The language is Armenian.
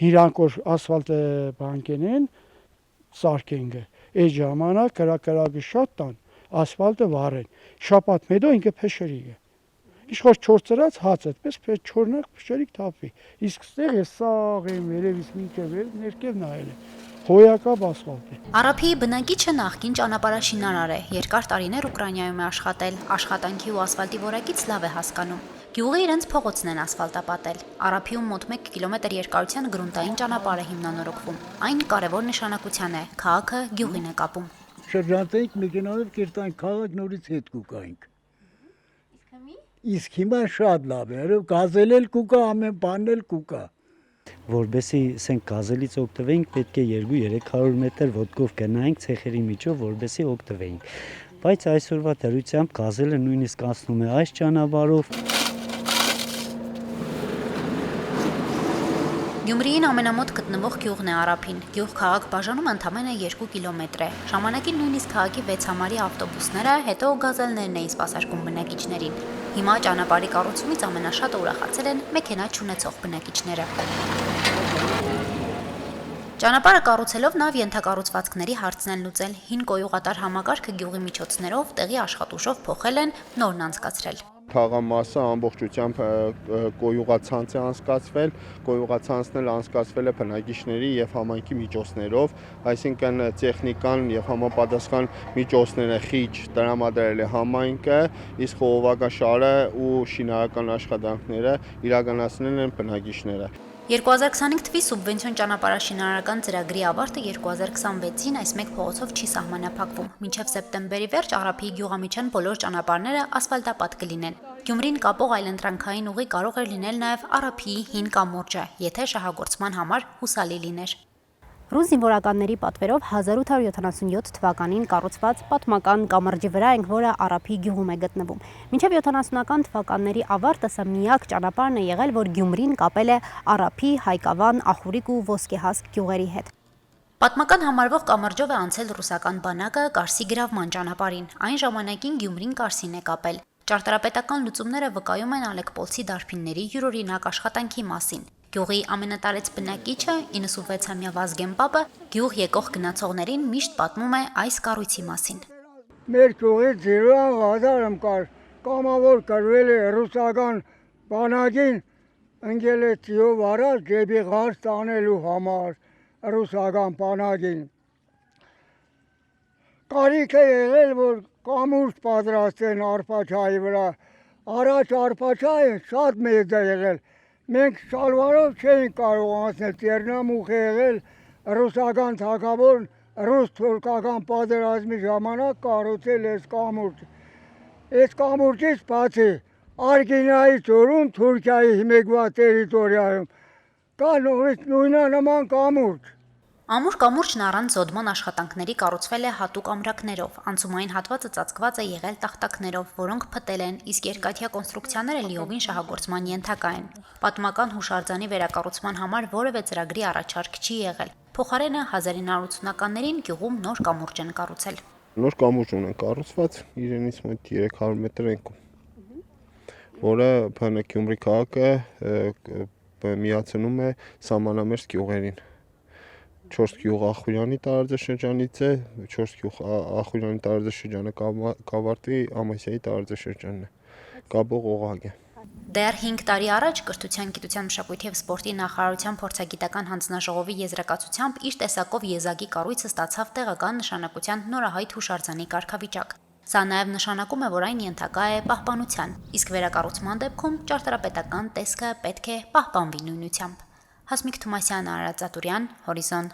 Իրանք որ ասֆալտը բանկենեն սարքենգը այդ ժամանակ կրակը շատ տան ասֆալտը վառեն շաբաթ մեդո ինքը փշերի է Իշխոր 4 ծրած հաց այդպես չորնակ փշերիկ թափվի իսկ ստեղ է սաղ եմ երևից մինչև ներքև նայել է հոյակապ ասֆալտ է Արաբիի բնակիչը նախկին ճանապարհաշինարար է երկար տարիներ Ուկրաինայում է աշխատել աշխատանքի ու ասֆալտի որակից լավ է հասկանում Գյուղի իրենց փողոցն են ասֆալտապատել Արաբիում մոտ 1 կիլոմետր երկարության գրունտային ճանապարհ է հիմնանորոգվում Այն կարևոր նշանակության է քաղաքը գյուղին է կապում Շրջանցենք մեքենայով կերտանք քաղաք նորից հետ կուկայինք Իսկ հիմա շատ լավ է, գազել էլ կուկա, ամեն բանն էլ կուկա Որբեսի սենք գազելից օգտվեինք, պետք է 2-300 մետր ոտքով գնայինք ցեխերի միջով, որբեսի օգտվեինք Բայց այսօրվա դրությամբ գազելը նույնիսկ անցնում է այս ճանապարհով Գյումրիին ամենամոտ գտնվող գյուղն է Արաբին։ Գյուղ-քաղաք բաժանումը ընդամենը 2 կիլոմետր է։ Ժամանակին նույնիսկ քաղաքի 6 համարի ավտոբուսները, հետո գազելներն էին սպասարկում բնակիչներին։ Հիմա ճանապարհի կառուցումից ամենաշատը ուրախացել են մեքենա չունեցող բնակիչները։ Ճանապարհը կառուցելով նաև ենթակառուցվածքների հարցն են լուծել։ Հին կոյուղատար համակարգը գյուղի միջոցներով տեղի աշխատուժով փոխել են, նորն անցկացրել։ Թաղամասը ամբողջությամբ կոյուղացանց է անցկացվել, կոյուղացանցն էլ անցկացվել է բնակիչների եւ համայնքի միջոցներով, այսինքն տեխնիկան եւ համապատասխան միջոցները խիչ տրամադրել է համայնքը, իսկ խողովակաշարը ու շինարարական աշխատանքները իրականացնել են բնակիչները։ 2025 թվականի սուբվենցիոն ճանապարհաշինարարական ծրագրի ավարտը 2026-ին այս մեկ փողոցով չի սահմանափակվում։ Մինչև սեպտեմբերի վերջ Արաբիի գյուղամիջյան բոլոր ճանապարհները ասֆալտապատ կլինեն։ Գյումրին կապող այլընտրանքային ուղի կարող էր լինել նաև Արաբիի հին կամուրջը, եթե շահագործման համար հուսալի լիներ։ Ռուս զինվորականների պատվերով 1877 թվականին կառուցված պատմական կամրջի վրա ենք, որը Արաբիի գյուղում է գտնվում։ Մինչև 70-ական թվականների ավարտը սա միակ ճանապարհն է եղել, որ Գյումրին կապել է Արաբի, Հայկավան, Ախուրիկ ու Ոսկեհասկ գյուղերի հետ։ Պատմական համարվող կամրջով է անցել ռուսական բանակը Կարսի գրավման ճանապարհին։ Այն ժամանակին Գյումրին Կարսին է կապել։ Ճարտարապետական լուծումները վկայում են Ալեկպոլսի դարբինների յուրօրինակ աշխատանքի մասին։ Գյուղի ամենատարեց բնակիչը 96-ամյա Վազգեն պապը գյուղ եկող գնացողներին միշտ պատմում է այս կառույցի մասին։ Մեր գյուղի ձիրան ղազարում կար, կամավոր կրվել է ռուսական բանակին, ընկել է ծիով առաջ ջեբի ղարս տանելու համար ռուսական բանակին։ Կարիք է եղել, որ կամուրջ պատրաստեն արպաչայի վրա, առաջ արպաչայը շատ մեծ է եղել, մենք շալվարով չէինք կարող անցնել, տերնամուխ է եղել ռուսական թագավորն ռուս-թուրքական պատերազմի ժամանակ կառուցել այս կամուրջը։ Այս կամուրջից բացի Արգինայի ծորում Թուրքիայի հիմեկվա տերիտորիայում կա նույնանման կամուրջ։ Ամուր կամուրջն առանց զոդման աշխատանքների կառուցվել է հատուկ ամրակներով, անցումային հատվածը ծածկված է եղել տախտակներով, որոնք փտել են, իսկ երկաթյա կոնստրուկցիաները լիովին շահագործման ենթակա են։ Պատմական հուշարձանի վերակառուցման համար որևէ ծրագրի առաջարկ չի եղել։ Փոխարենը 1980-ականներին գյուղում նոր կամուրջ են կառուցել։ Նոր կամուրջ ունեն կառուցված, իրենից մոտ 300 մետր են, որը Գյումրի քաղաքը միացնում է սահմանամերձ գյուղերին։ 4 գյուղ Ախուրյանի տարածաշրջանից է, 4 գյուղ Ախուրյանի տարածաշրջանը կավարտվի Ամասիայի տարածաշրջանն է, կապող օղակ է։ Դեռ 5 տարի առաջ Կրթության, գիտության, մշակույթի և սպորտի նախարարության փորձագիտական հանձնաժողովի եզրակացությամբ իր տեսակով եզակի կառույցը ստացավ տեղական նշանակության նորահայտ հուշարձանի կարգավիճակ։ Սա նաև նշանակում է, որ այն ենթակա է պահպանության, իսկ վերակառուցման դեպքում ճարտարապետական տեսքը պետք է պահպանվի նույնությամբ։ Հասմիկ Թումասյան, Արարատ Ծատուրյան, Հորիզոն։